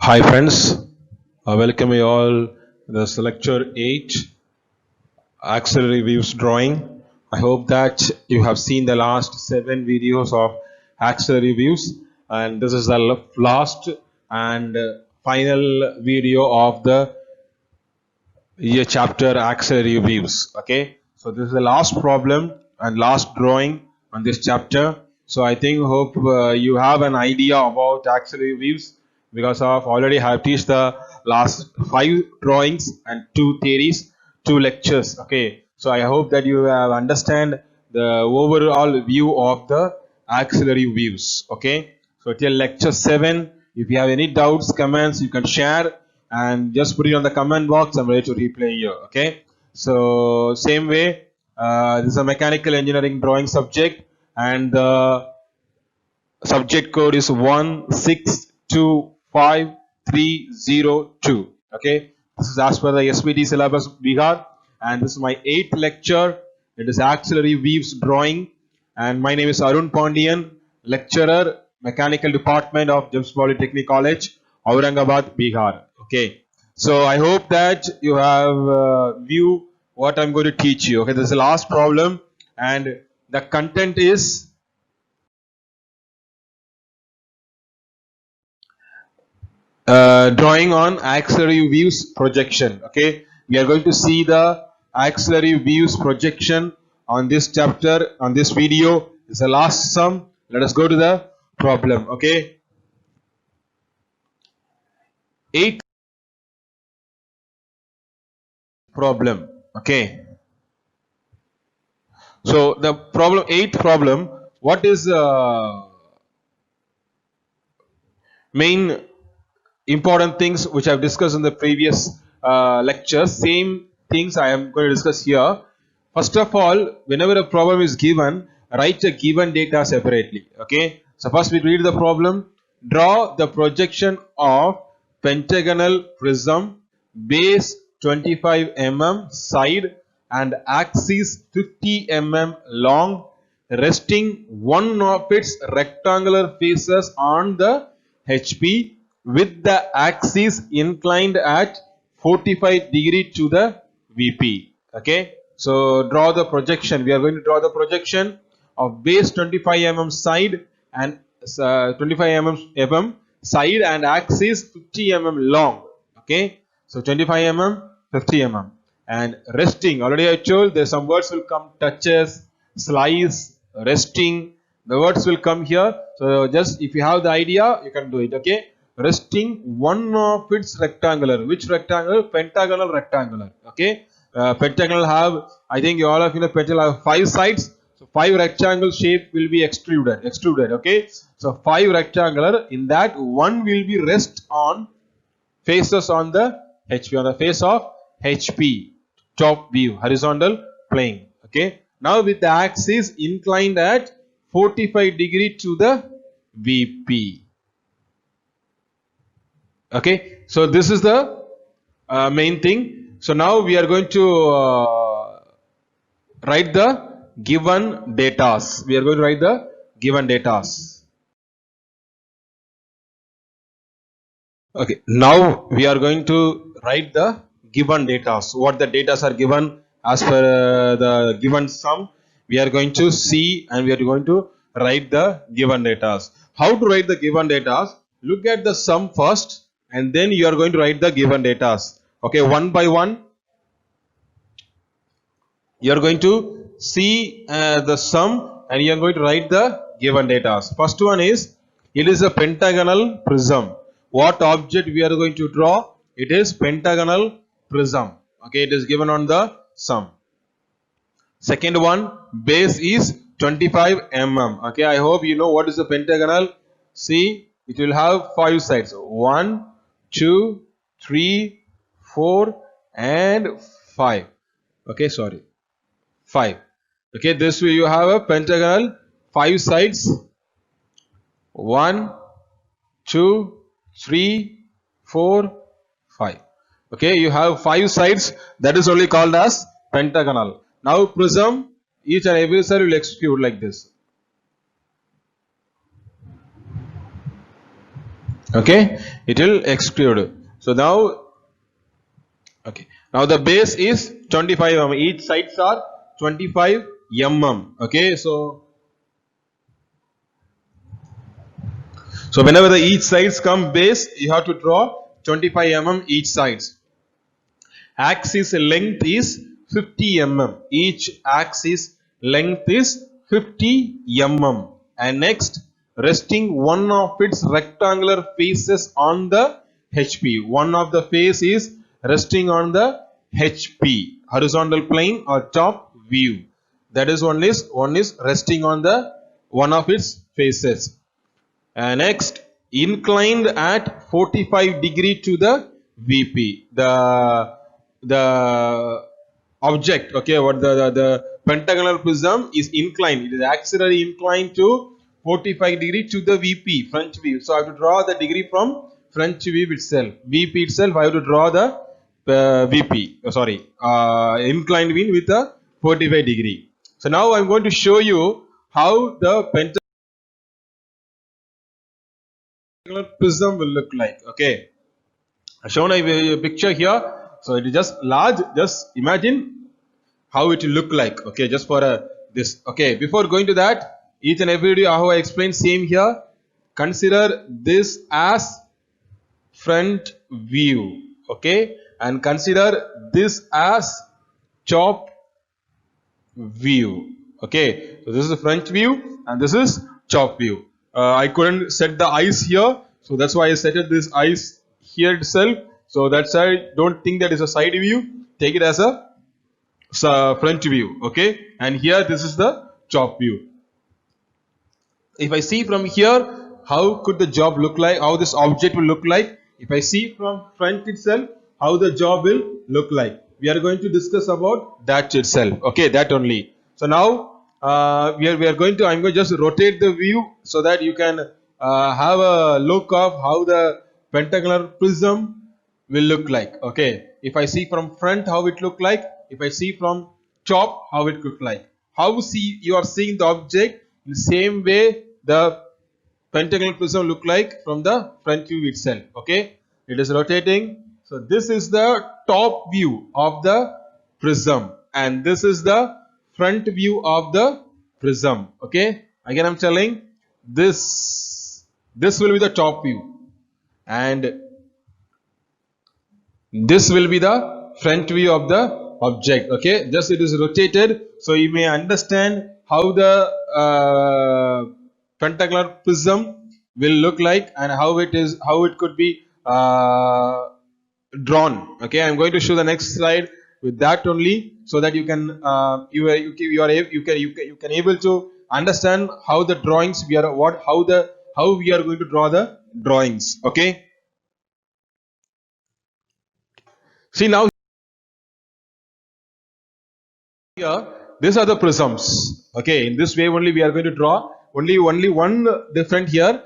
Hi friends, welcome you all. This lecture 8, Auxiliary Views Drawing. I hope that you have seen the last 7 videos of Auxiliary Views, and this is the last and final video of the year chapter Auxiliary Views. Okay, so this is the last problem and last drawing on this chapter. So I think hope you have an idea about auxiliary views because of already have teach the last 5 drawings and 2 theories, 2 lectures. Okay, so I hope that you have understand the overall view of the auxiliary views. Okay, so till lecture 7, if you have any doubts, comments, you can share and just put it on the comment box. I'm ready to replay here. Okay, so same way, this is a mechanical engineering drawing subject, and the subject code is 1625302. Okay, this is as per the SPT syllabus Bihar, and this is my 8th lecture. It is auxiliary views drawing, and my name is Arun Pandian, lecturer, mechanical department of James Polytechnic College, Aurangabad, Bihar. Okay, so I hope that you have view what I'm going to teach you. Okay, this is the last problem, and the content is drawing on auxiliary views projection. Okay, we are going to see the auxiliary views projection on this chapter, on this video. It's the last sum. Let us go to the problem. Okay, 8th problem. Okay, so the problem, 8th problem, what is main important things which I've discussed in the previous lectures, same things I am going to discuss here. First of all, whenever a problem is given, write a given data separately. Okay, so first we read the problem. Draw the projection of pentagonal prism, base 25 mm, side and axis 50 mm long, resting one of its rectangular faces on the HP with the axis inclined at 45 degree to the VP. Okay, so draw the projection. We are going to draw the projection of base 25 mm side and 25 mm side and axis 50 mm long. Okay, so 25 mm, 50 mm, and resting. Already I told there some words will come: touches, slice, resting. The words will come here. So just if you have the idea, you can do it. Okay, resting one of its rectangular. Which rectangle? Pentagonal rectangular. Okay, pentagonal have, I think you all of you know pentagonal have 5 sides. So 5 rectangle shape will be extruded. Okay, so 5 rectangular. In that one will be rest on faces on the HP, on the face of HP, top view, horizontal plane. Okay, now with the axis inclined at 45 degree to the VP. Okay, so this is the main thing. So now we are going to write the given datas. We are going to write the given datas. Okay, now we are going to write the given datas. What the datas are given as per the given sum, we are going to see, and we are going to write the given datas. How to write the given datas? Look at the sum first, and then you are going to write the given datas. Okay, one by one, you are going to see the sum, and you are going to write the given datas. First one is, it is a pentagonal prism. What object we are going to draw? It is pentagonal prism. Okay, it is given on the sum. Second one, base is 25 mm. Okay, I hope you know what is the pentagonal. See, it will have 5 sides. 1, 2, 3, 4 and 5. Okay, sorry, 5. Okay, this way you have a pentagonal 5 sides. 1, 2, 3, 4, 5. Okay, you have 5 sides. That is only called as pentagonal. Now prism, each and every side will execute like this. Okay, it will extrude. So now, okay, now the base is 25 mm. Each sides are 25 mm. Okay, so whenever the each sides come base, you have to draw 25 mm each sides. Axis length is 50 mm. Each axis length is 50 mm. And next, resting one of its rectangular faces on the HP. One of the face is resting on the HP, horizontal plane or top view. That is one is resting on the one of its faces. Next, inclined at 45 degree to the VP. The object, okay, what the pentagonal prism is inclined. It is axially inclined to 45 degree to the VP, front view. So I have to draw the degree from front view itself. VP itself, I have to draw the VP. Inclined view with a 45 degree. So now I am going to show you how the pentagonal prism will look like. Okay, I shown a picture here. So it is just large. Just imagine how it will look like. Okay, just for this. Okay, before going to that, each and every video how I explained same here. Consider this as front view. Okay, and consider this as top view. Okay, so this is the front view and this is top view. I couldn't set the eyes here, so that's why I set this eyes here itself. So that's why don't think that is a side view. Take it as a front view. Okay, and here this is the top view. If I see from here, how could the job look like? How this object will look like? If I see from front itself, how the job will look like? We are going to discuss about that itself. Okay, that only. So now we are going to. I'm going to just rotate the view so that you can have a look of how the pentagonal prism will look like. Okay, if I see from front how it look like, if I see from top how it look like, how see you are seeing the object in the same way the pentagonal prism look like from the front view itself. Okay, it is rotating. So this is the top view of the prism and this is the front view of the prism. Okay, again I'm telling this will be the top view and this will be the front view of the object. Okay, just it is rotated so you may understand how the pentagonal prism will look like and how it could be drawn. Okay, I am going to show the next slide with that only so that you can you can able to understand how the drawings we are how we are going to draw the drawings. Okay, see now here these are the prisms. Okay, in this way only we are going to draw only one different here.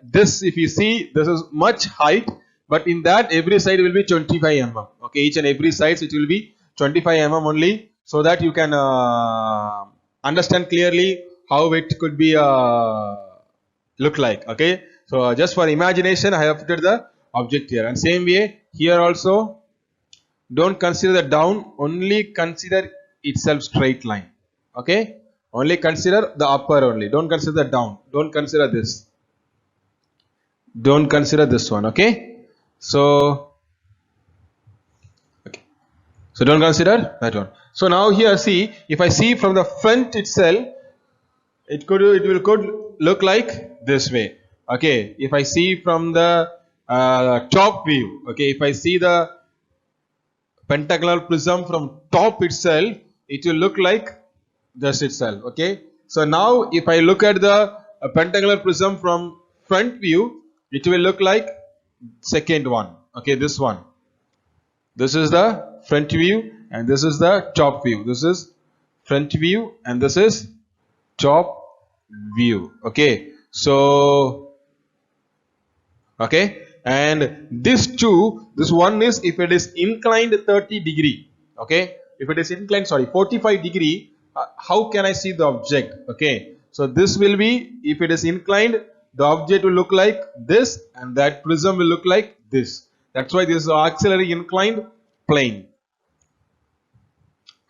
This if you see this is much height, but in that every side will be 25 mm. Okay, each and every sides it will be 25 mm only, so that you can understand clearly how it could be look like. Okay, so just for imagination I have put the object here, and same way here also don't consider the down, only consider itself straight line. Okay, only consider the upper only, don't consider the down, don't consider this, don't consider this one. Okay, so don't consider that one. So now here see, if I see from the front itself, it could look like this way. Okay, if I see from the top view, okay, if I see the pentagonal prism from top itself, it will look like this itself. Okay, so now if I look at the pentagonal prism from front view, it will look like second one. Okay, this one, this is the front view and this is the top view. This is front view and this is top view. Okay, so okay, and this one is if it is inclined 30 degree. Okay, if it is inclined 45 degree, how can I see the object? Okay, so this will be if it is inclined the object will look like this and that prism will look like this. That's why this is auxiliary inclined plane.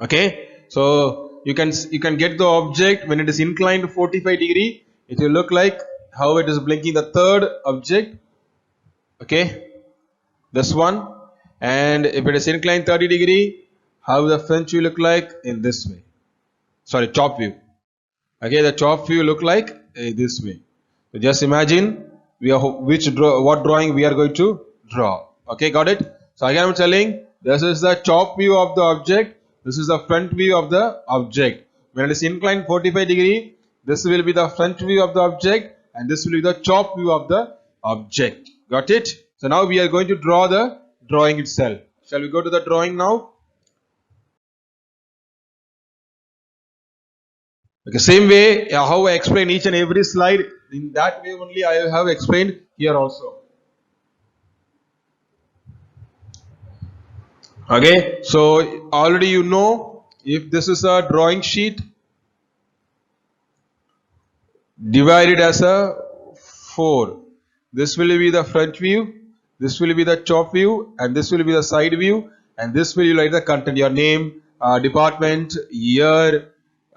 Okay, so you can get the object when it is inclined 45 degree. It will look like how it is blinking the third object. Okay, this one. And if it is inclined 30 degree, how the French view look like in this way. Sorry, top view. Okay, the top view look like this way. So just imagine what drawing we are going to draw. Okay, got it? So again I'm telling, this is the top view of the object. This is the front view of the object. When it is inclined 45 degree, this will be the front view of the object and this will be the top view of the object. Got it? So now we are going to draw the drawing itself. Shall we go to the drawing now? Okay, same way how I explain each and every slide, in that way only I have explained here also. Okay, so already you know, if this is a drawing sheet divided as a 4, this will be the front view, this will be the top view, and this will be the side view, and this will write the content, your name, department, year,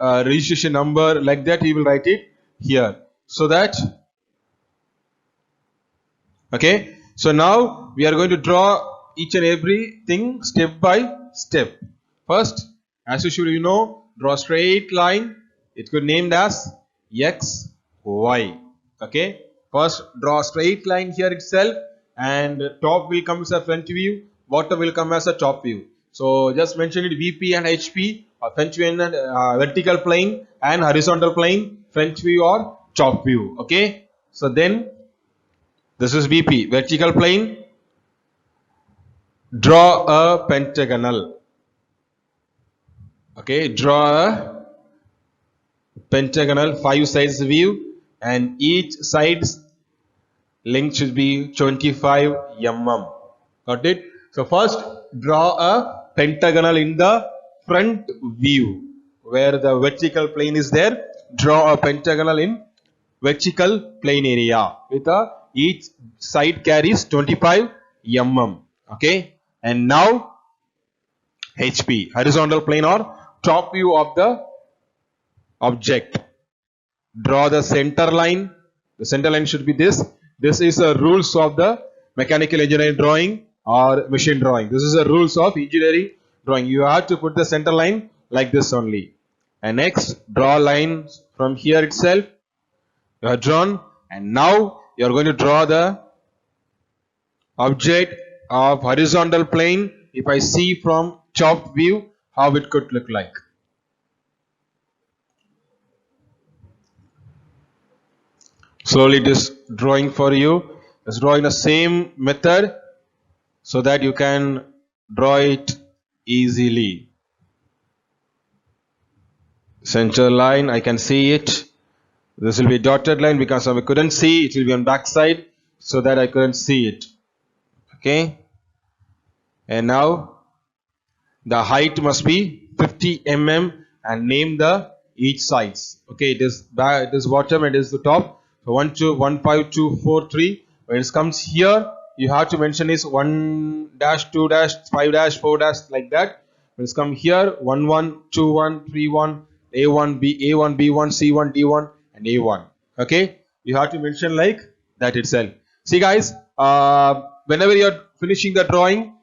registration number, like that you will write it here. So that, okay, so now we are going to draw each and everything step by step. First, as usual, you know, draw straight line. It could be named as X, Y. Okay, first draw a straight line here itself, and top will come as a front view, bottom will come as a top view. So just mention it VP and HP, or front view and vertical plane and horizontal plane, front view or top view. Okay, so then this is VP, vertical plane. Draw a pentagonal. Okay, draw a pentagonal 5 sides view, and each side's length should be 25 mm. Got it? So first draw a pentagonal in the front view where the vertical plane is there. Draw a pentagonal in vertical plane area with each side carries 25 mm. Okay, and now HP, horizontal plane or top view of the object. Draw the center line. The center line should be this. This is the rules of the mechanical engineering drawing or machine drawing. This is the rules of engineering drawing. You have to put the center line like this only. And next, draw lines from here itself. You have drawn, and now you are going to draw the object of horizontal plane. If I see from top view, how it could look like. Slowly it is drawing for you. It's drawing the same method so that you can draw it easily. Center line, I can see it. This will be dotted line because I couldn't see. It will be on back side so that I couldn't see it. Okay. And now the height must be 50 mm and name the each sides. Okay, it is bottom, it is the top. So 1, 2, 1, 5, 2, 4, 3. When it comes here, you have to mention is 1 dash, 2 dash, 5 dash, 4 dash, like that. When it's come here, 1, 1, 2, 1, 3, 1, A1, B1, C1, D1, and A1. Okay, you have to mention like that itself. See guys, whenever you are finishing the drawing,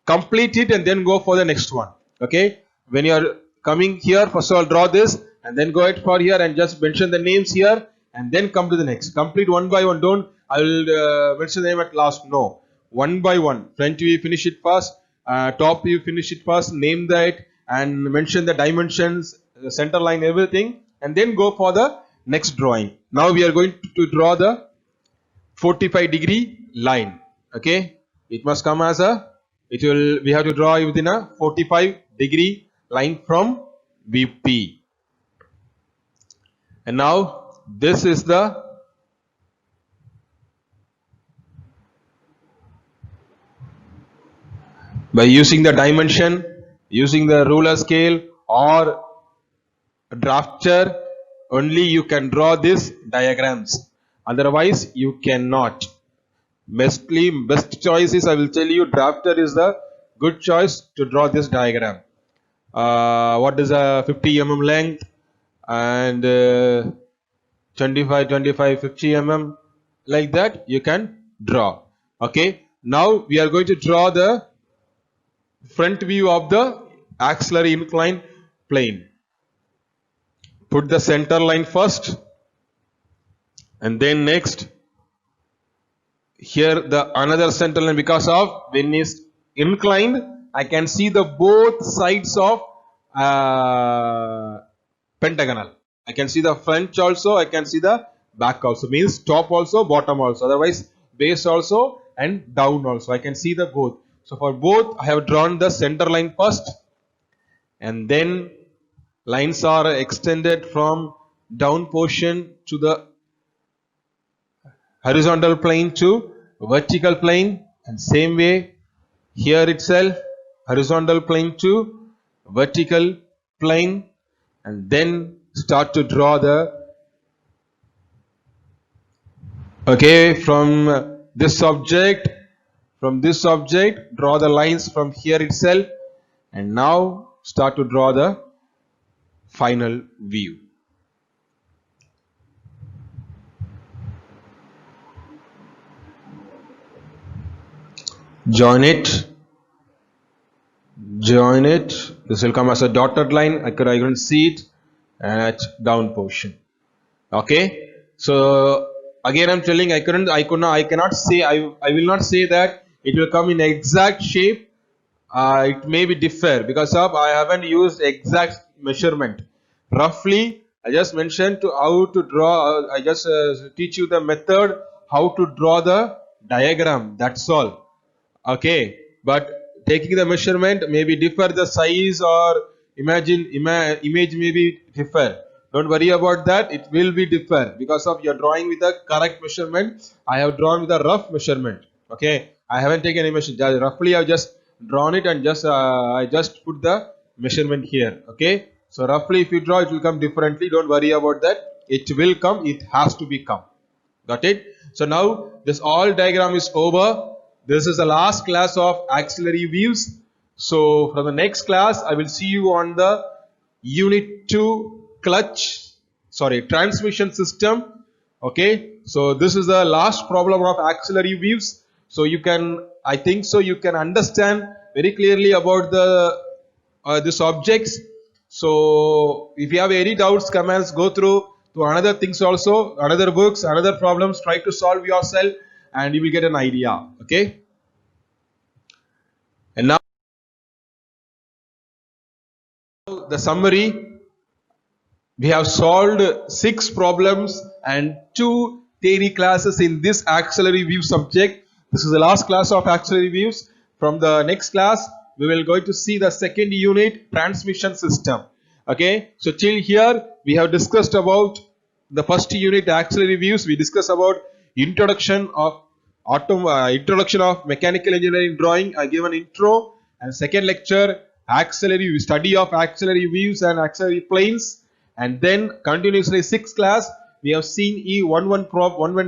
complete it and then go for the next one. Okay, when you are coming here, first of all draw this and then go ahead for here and just mention the names here and then come to the next. Complete one by one. Don't I will mention the name at last. No, one by one. Front view finish it first, top view finish it first, name that and mention the dimensions, the center line, everything, and then go for the next drawing. Now we are going to draw the 45-degree line. Okay, it must come as we have to draw within a 45-degree line from VP. And now this is the by using the dimension, using the ruler scale or drafter, only you can draw these diagrams. Otherwise, you cannot. Best choice is, I will tell you, drafter is the good choice to draw this diagram. What is a 50 mm length and 25, 50 mm, like that you can draw. Okay. Now we are going to draw the front view of the axillary inclined plane. Put the center line first, and then next here the another center line, because of when is inclined I can see the both sides of pentagonal. I can see the front also, I can see the back also, means top also, bottom also, otherwise base also and down also. I can see the both. So for both I have drawn the center line first, and then lines are extended from down portion to the horizontal plane to vertical plane, and same way here itself horizontal plane to vertical plane, and then start to draw the from this object draw the lines from here itself, and now start to draw the final view. Join it. This will come as a dotted line. I can see it at down portion. Okay. So again I'm telling I will not say that it will come in exact shape. It may be differ because of I haven't used exact measurement. Roughly I just mentioned to how to draw. I just teach you the method how to draw the diagram. That's all. Okay, but taking the measurement maybe differ the size or image may be differ. Don't worry about that. It will be differ because of your drawing with the correct measurement. I have drawn with a rough measurement. Okay, I haven't taken any measurement. Roughly I have just drawn it and just I just put the measurement here. Okay, so roughly if you draw it will come differently. Don't worry about that. It will come. It has to be come. Got it? So now this all diagram is over. This is the last class of axillary views. So from the next class I will see you on the unit 2 transmission system. Okay, so this is the last problem of axillary views. So you can, I think so you can understand very clearly about the this objects. So if you have any doubts, comments, go through to another things also, another books, another problems, try to solve yourself and you will get an idea. Okay, and now the summary. We have solved 6 problems and 2 theory classes in this axillary view subject. This is the last class of axillary views. From the next class we will going to see the second unit, transmission system. Okay, so till here we have discussed about the first unit, axillary views. We discussed about introduction of mechanical engineering drawing. I gave an intro, and second lecture study of axillary views and axillary planes. And then continuously 6th class we have seen one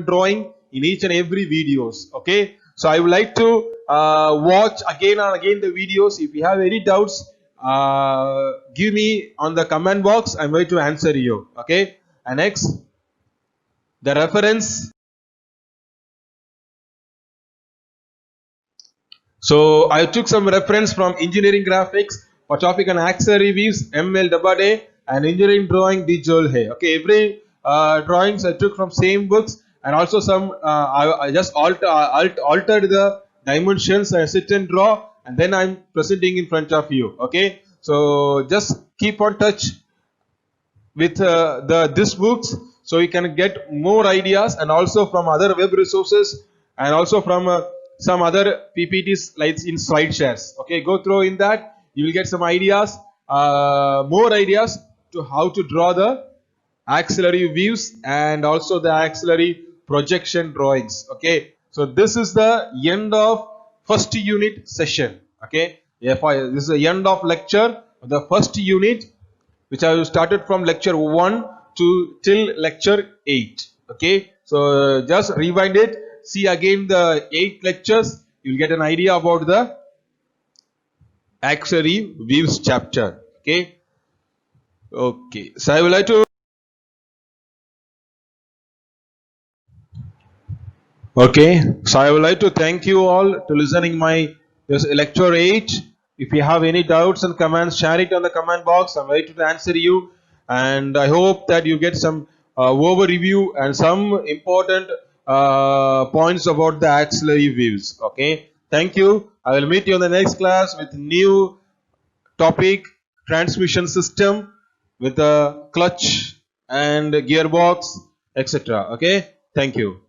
drawing in each and every videos. Okay, so I would like to watch again and again the videos. If you have any doubts, give me on the comment box. I'm going to answer you. Okay, and next the reference. So I took some reference from engineering graphics for topic on axillary views, M.L. Dabade, and engineering drawing, D. Jolhe. Okay, every drawings I took from same books, and also some I just altered the dimensions. I sit and draw, and then I'm presenting in front of you. Okay, so just keep on touch with this books, so you can get more ideas, and also from other web resources, and also from some other PPTs like in SlideShares. Okay, go through in that. You will get some ideas, more ideas to how to draw the axillary views and also the axillary projection drawings. Okay, so this is the end of first unit session. Okay, this is the end of lecture, the first unit, which I have started from lecture 1 to till lecture 8. Okay, so So just rewind it, see again the 8 lectures, you'll get an idea about the auxiliary views chapter. Okay. Okay. So I would like to. Okay. So I would like to thank you all to listening my this lecture 8. If you have any doubts and comments, share it on the comment box. I'm ready to answer you. And I hope that you get some overview and some important points about the auxiliary views. Okay. Thank you. I will meet you in the next class with new topic, transmission system with a clutch and gearbox, etc. Okay. Thank you.